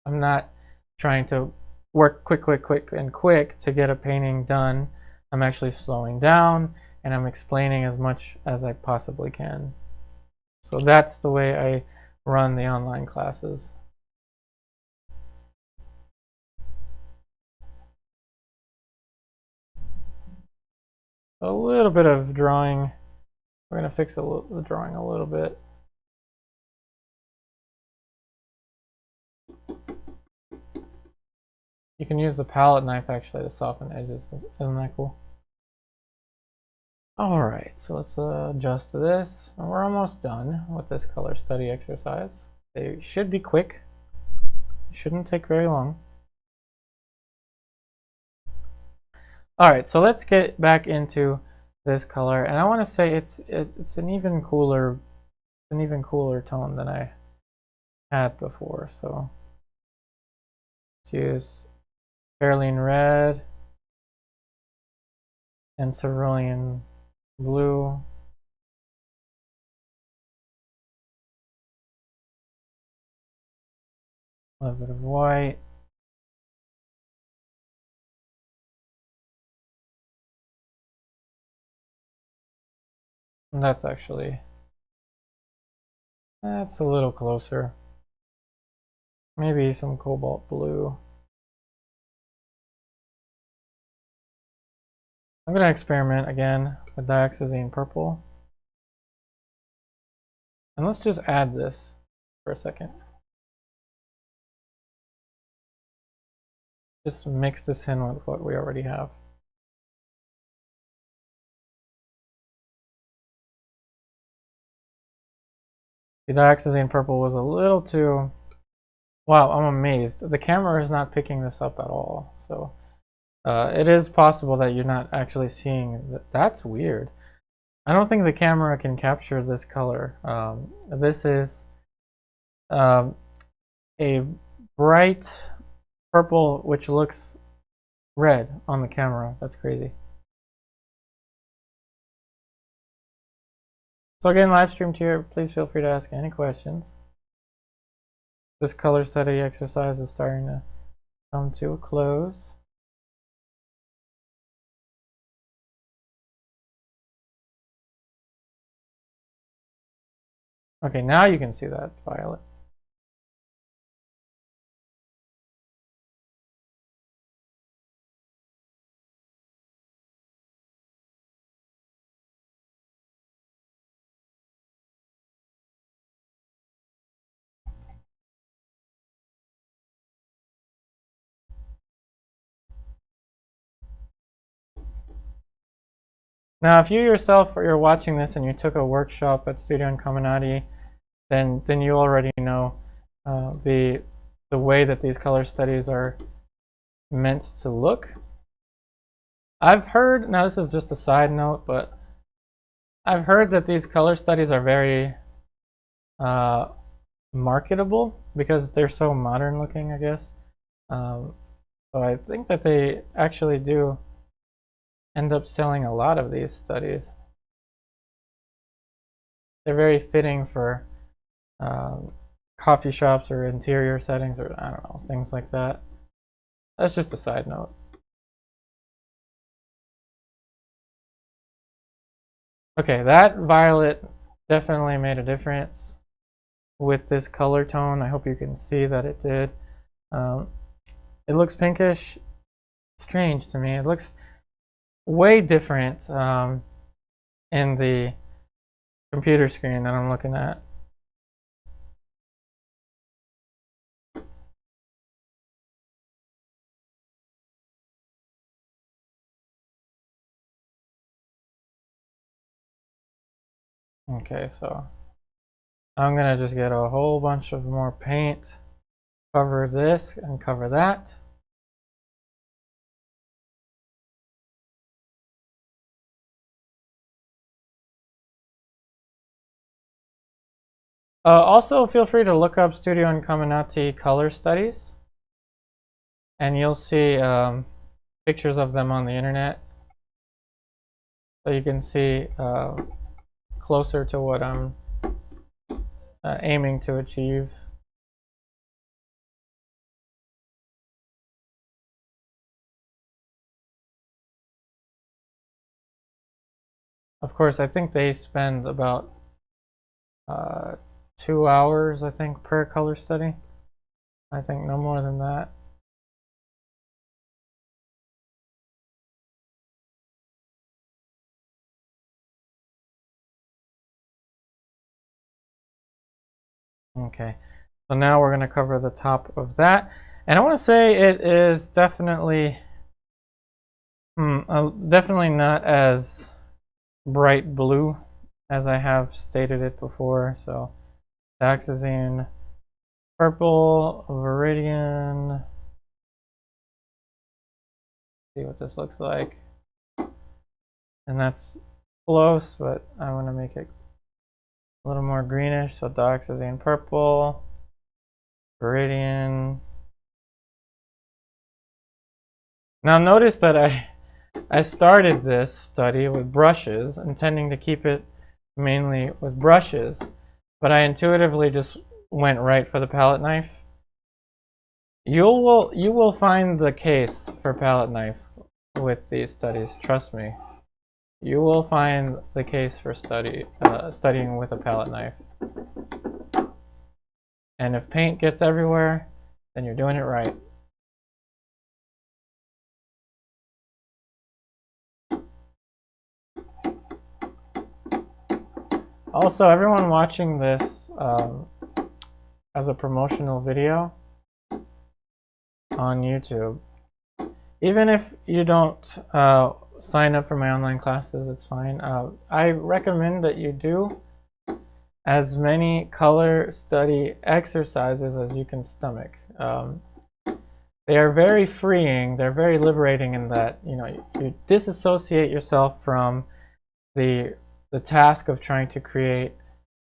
I'm not trying to work quick to get a painting done. I'm actually slowing down and I'm explaining as much as I possibly can. So that's the way I run the online classes. A little bit of drawing. We're going to fix the drawing a little bit. You can use the palette knife actually to soften edges. Isn't that cool? Alright, so let's adjust to this. And we're almost done with this color study exercise. They should be quick. It shouldn't take very long. Alright, so let's get back into this color. And I want to say it's an even cooler tone than I had before. So let's use Perelyne Red and Cerulean Blue. A little bit of white. And that's a little closer. Maybe some Cobalt Blue. I'm going to experiment again with Dioxazine Purple. And let's just add this for a second. Just mix this in with what we already have. The Dioxazine Purple was a little too... Wow, I'm amazed. The camera is not picking this up at all. So it is possible that you're not actually seeing that. That's weird. I don't think the camera can capture this color. This is a bright purple which looks red on the camera. That's crazy. So again, live streamed here. Please feel free to ask any questions. This color study exercise is starting to come to a close. Okay, now you can see that violet. Now, if you yourself you're watching this and you took a workshop at Studio Incominati, then you already know the way that these color studies are meant to look. I've heard, now this is just a side note, but I've heard that these color studies are very marketable because they're so modern looking, I guess. So I think that they actually do end up selling a lot of these studies. They're very fitting for coffee shops or interior settings, or I don't know, things like that. That's just a side note. Okay, that violet definitely made a difference with this color tone. I hope you can see that it did. It looks pinkish. Strange to me. It looks way different in the computer screen that I'm looking at. Okay, so I'm gonna just get a whole bunch of more paint, cover this and cover that. Also, feel free to look up Studio Incominati color studies, and you'll see pictures of them on the internet, so you can see closer to what I'm aiming to achieve. Of course, I think they spend about 2 hours, I think, per color study. I think no more than that. Okay, so now we're going to cover the top of that. And I want to say it is definitely definitely not as bright blue as I have stated it before. So Dioxazine Purple, Viridian. See what this looks like. And that's close, but I want to make it a little more greenish. So Dioxazine Purple, Viridian. Now notice that I started this study with brushes, intending to keep it mainly with brushes, but I intuitively just went right for the palette knife. You will find the case for palette knife with these studies, trust me. You will find the case for studying with a palette knife. And if paint gets everywhere, then you're doing it right. Also, everyone watching this as a promotional video on YouTube, even if you don't sign up for my online classes, it's fine. I recommend that you do as many color study exercises as you can stomach. They are very freeing, they're very liberating in that, you know, you disassociate yourself from the the task of trying to create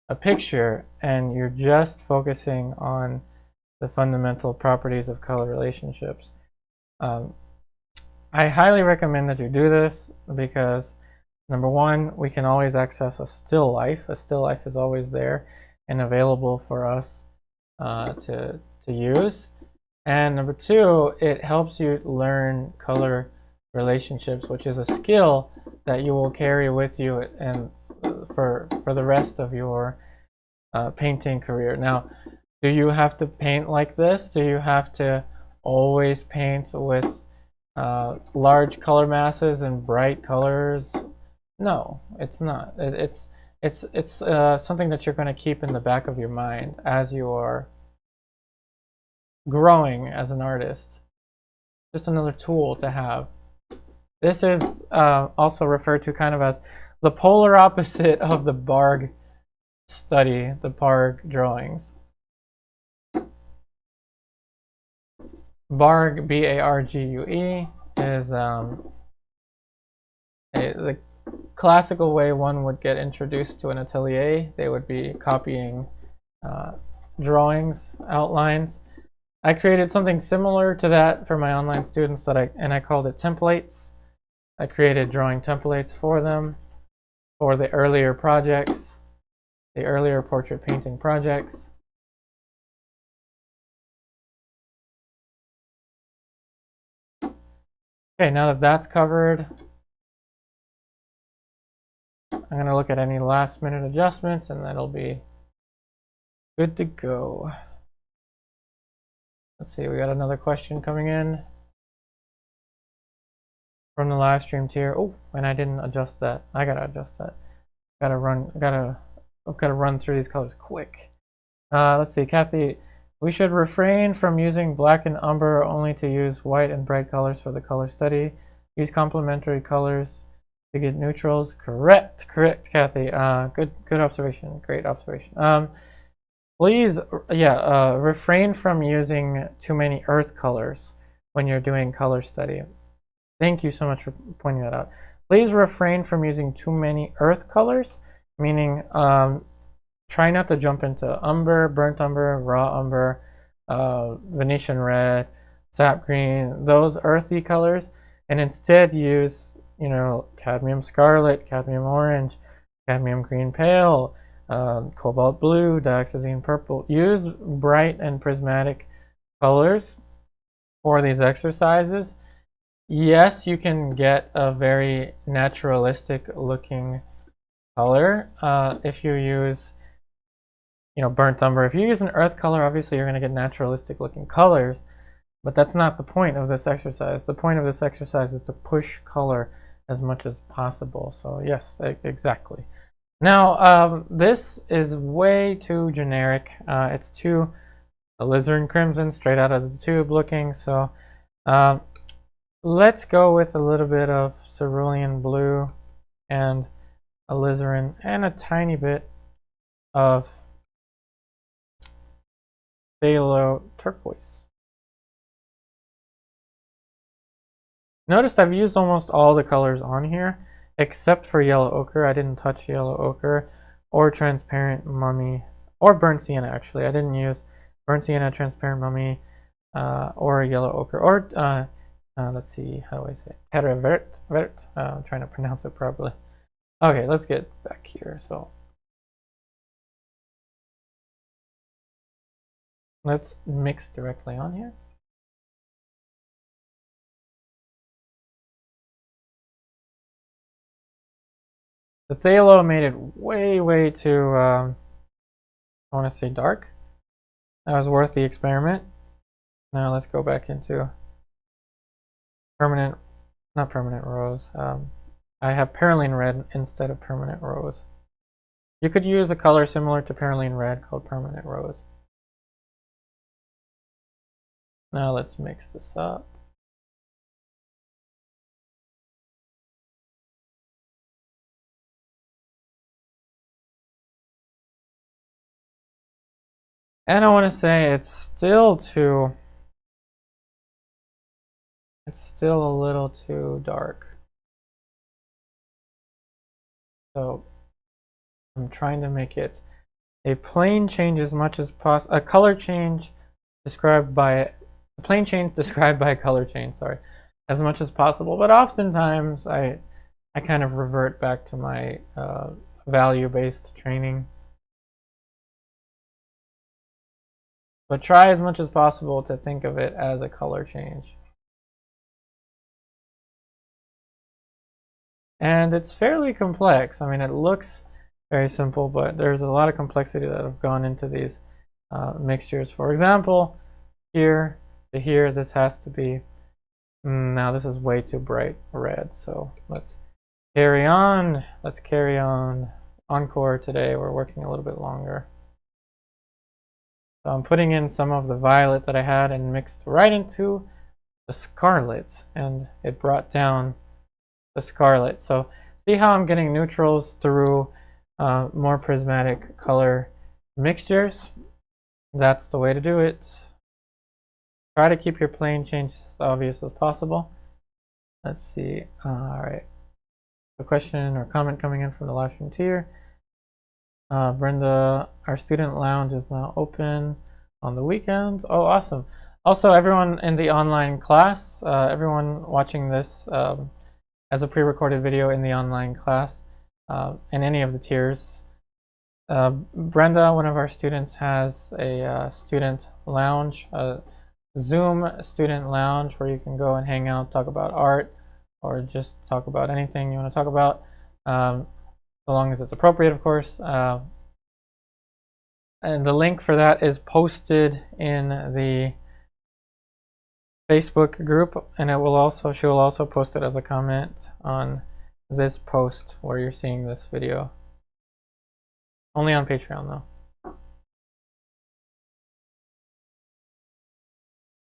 a picture and you're just focusing on the fundamental properties of color relationships, I highly recommend that you do this because, number one, we can always access a still life. A still life is always there and available for us to use. And number two, it helps you learn color relationships, which is a skill that you will carry with you and for the rest of your painting career. Now, do you have to paint like this? Do you have to always paint with large color masses and bright colors? No, it's not. It's something that you're going to keep in the back of your mind as you are growing as an artist. Just another tool to have. This is also referred to kind of as the polar opposite of the Bargue study, the Bargue drawings. Bargue, B-A-R-G-U-E, is the classical way one would get introduced to an atelier. They would be copying drawings, outlines. I created something similar to that for my online students and I called it templates. I created drawing templates for them for the earlier projects, the earlier portrait painting projects. Okay, now that that's covered, I'm going to look at any last minute adjustments and that'll be good to go. Let's see, we got another question coming in from the live stream tier. Oh, and I didn't adjust that. I gotta adjust that. Gotta run through these colors quick. Let's see, Kathy. We should refrain from using black and umber, only to use white and bright colors for the color study. Use complementary colors to get neutrals. Correct, Kathy. Good observation. Great observation. Please, refrain from using too many earth colors when you're doing color study. Thank you so much for pointing that out. Please refrain from using too many earth colors, meaning try not to jump into umber, burnt umber, raw umber, Venetian red, sap green, those earthy colors, and instead use, cadmium scarlet, cadmium orange, cadmium green pale, cobalt blue, dioxazine purple. Use bright and prismatic colors for these exercises. Yes, you can get a very naturalistic looking color if you use burnt umber. If you use an earth color, obviously you're going to get naturalistic looking colors, but that's not the point of this exercise. The point of this exercise is to push color as much as possible. So yes, exactly. Now, this is way too generic. It's too alizarin crimson, straight out of the tube looking. So let's go with a little bit of cerulean blue and alizarin and a tiny bit of Phthalo Turquoise. Notice I've used almost all the colors on here except for yellow ochre. I didn't touch yellow ochre or transparent mummy or burnt sienna. Actually, I didn't use burnt sienna, transparent mummy, or yellow ochre, or let's see, how do I say it? Terre Verte. I'm trying to pronounce it properly. Okay, let's get back here. So let's mix directly on here. The phthalo made it way too, I want to say dark. That was worth the experiment. Now let's go back into not permanent rose. I have Perelyne Red instead of permanent rose. You could use a color similar to Perelyne Red called permanent rose. Now let's mix this up. And I want to say it's still a little too dark. So I'm trying to make it a plane change as much as possible, a color change described by a plane change described by a color change, sorry, as much as possible. But oftentimes I kind of revert back to my value-based training. But try as much as possible to think of it as a color change. And it's fairly complex. I mean, it looks very simple, but there's a lot of complexity that have gone into these mixtures. For example, here to here, this has to be, now this is way too bright red, so let's carry on. Let's carry on. Encore today, we're working a little bit longer. So I'm putting in some of the violet that I had and mixed right into the scarlet, and it brought down the scarlet. So see how I'm getting neutrals through more prismatic color mixtures? That's the way to do it. Try to keep your plane change as obvious as possible. Let's see. All right. A question or comment coming in from the live stream tier. Brenda, our student lounge is now open on the weekends. Oh, awesome. Also, everyone in the online class, everyone watching this as a pre-recorded video in the online class, in any of the tiers. Brenda, one of our students, has a student lounge, a Zoom student lounge where you can go and hang out, talk about art, or just talk about anything you want to talk about, so long as it's appropriate, of course. And the link for that is posted in the Facebook group, and it will also, she will also post it as a comment on this post where you're seeing this video. Only on Patreon though.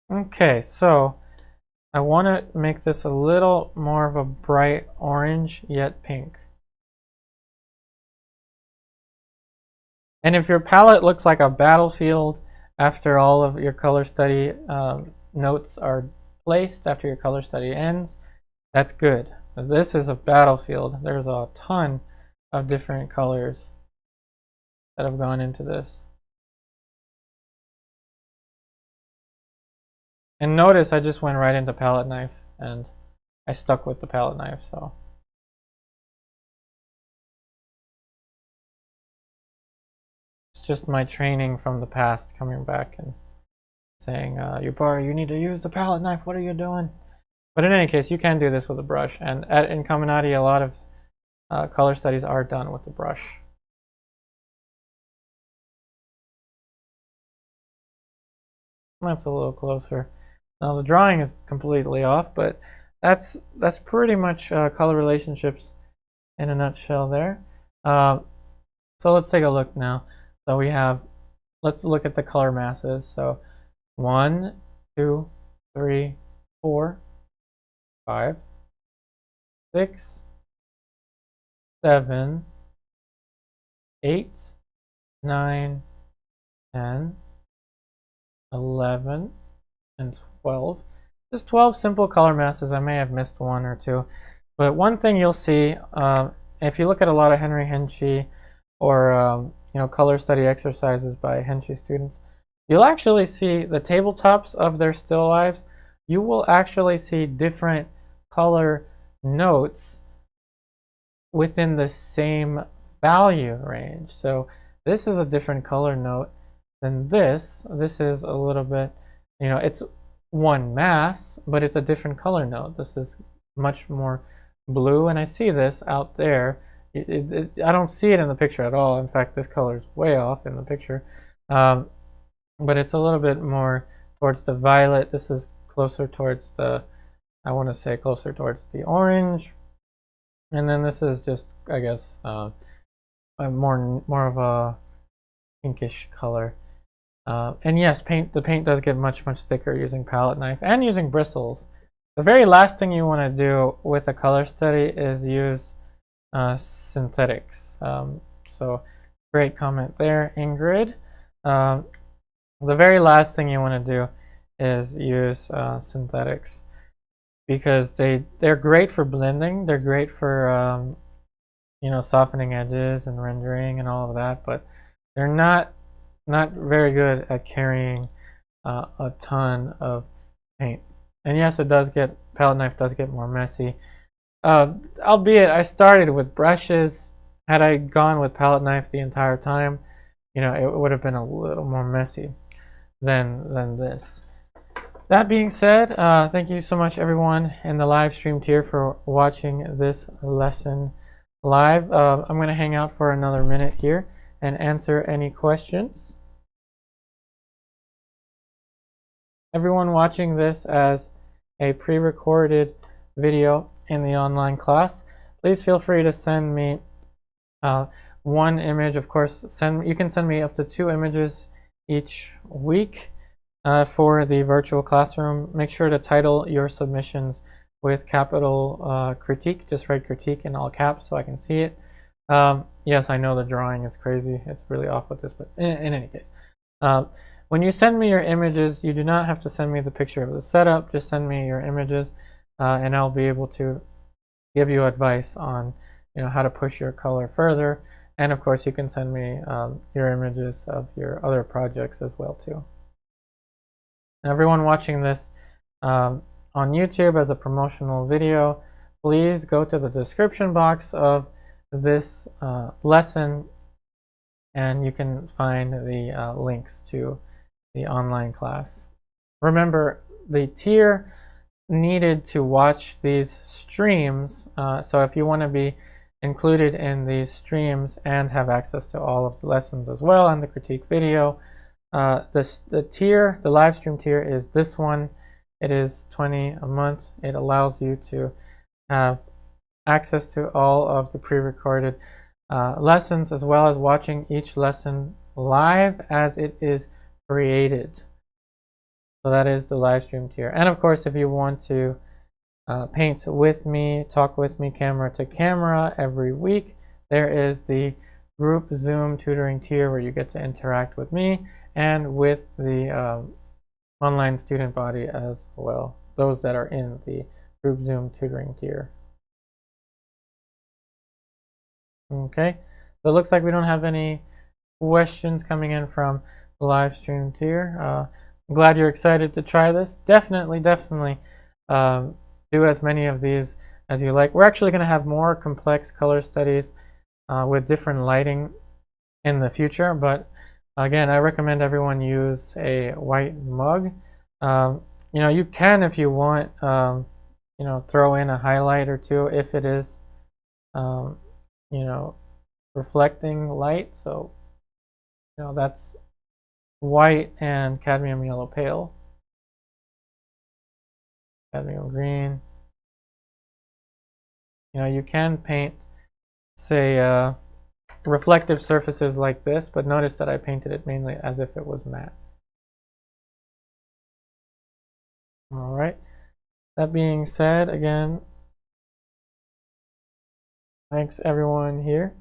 Okay, so I want to make this a little more of a bright orange yet pink. And if your palette looks like a battlefield after all of your color study notes are placed, after your color study ends, that's good. This is a battlefield. There's a ton of different colors that have gone into this. And notice I just went right into palette knife and I stuck with the palette knife, so. It's just my training from the past coming back and saying, you need to use the palette knife, what are you doing? But in any case, you can do this with a brush, and in Caminati, a lot of color studies are done with the brush. That's a little closer. Now the drawing is completely off, but that's pretty much color relationships in a nutshell there. So let's take a look now. So we have, let's look at the color masses. So 1, 2, 3, 4, 5, 6, 7, 8, 9, 10, 11, and 12. Just 12 simple color masses. I may have missed one or two. But one thing you'll see, if you look at a lot of Henry Henchy or color study exercises by Henchy students, you'll actually see the tabletops of their still lifes. You will actually see different color notes within the same value range. So this is a different color note than this. This is a little bit, it's one mass, but it's a different color note. This is much more blue, and I see this out there. I don't see it in the picture at all. In fact, this color is way off in the picture. But it's a little bit more towards the violet. This is closer towards the, I want to say closer towards the orange. And then this is just, I guess, more of a pinkish color. And yes, the paint does get much thicker using palette knife and using bristles. The very last thing you want to do with a color study is use synthetics. So great comment there, Ingrid. The very last thing you want to do is use synthetics, because they're great for blending. They're great for you know, softening edges and rendering and all of that, but they're not very good at carrying a ton of paint. And yes, it does get, palette knife does get more messy. Albeit I started with brushes. Had I gone with palette knife the entire time, you know, it would have been a little more messy than this. That being said, thank you so much everyone in the live stream tier for watching this lesson live. I'm going to hang out for another minute here and answer any questions. Everyone watching this as a pre-recorded video in the online class, please feel free to send me one image. Of course, you can send me up to 2 images each week for the virtual classroom. Make sure to title your submissions with capital critique. Just write critique in all caps so I can see it. Yes, I know the drawing is crazy. It's really off with this, but in any case. When you send me your images, you do not have to send me the picture of the setup. Just send me your images, and I'll be able to give you advice on, you know, how to push your color further. And of course, you can send me your images of your other projects as well too. And everyone watching this on YouTube as a promotional video, please go to the description box of this lesson, and you can find the links to the online class. Remember, the tier needed to watch these streams, so if you want to be included in these streams and have access to all of the lessons as well and the critique video, the tier, the live stream tier, is this one. It is $20 a month. It allows you to have access to all of the pre-recorded lessons, as well as watching each lesson live as it is created. So that is the live stream tier. And of course, if you want to paint with me, talk with me camera to camera every week, there is the group Zoom tutoring tier where you get to interact with me and with the online student body as well, those that are in the group Zoom tutoring tier. Okay, so it looks like we don't have any questions coming in from the live stream tier. I'm glad you're excited to try this. Definitely do as many of these as you like. We're actually going to have more complex color studies with different lighting in the future, but again, I recommend everyone use a white mug. You know, you can, if you want, you know, throw in a highlight or two if it is, you know, reflecting light. So, you know, that's white and cadmium yellow pale, cadmium green. You know, you can paint, say, reflective surfaces like this, but notice that I painted it mainly as if it was matte. All right. That being said, again, thanks everyone here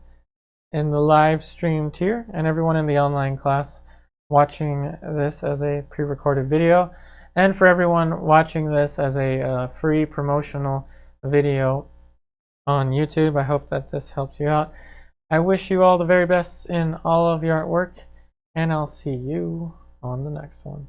in the live stream tier and everyone in the online class watching this as a pre-recorded video, and for everyone watching this as a free promotional video on YouTube. I hope that this helps you out. I wish you all the very best in all of your artwork, and I'll see you on the next one.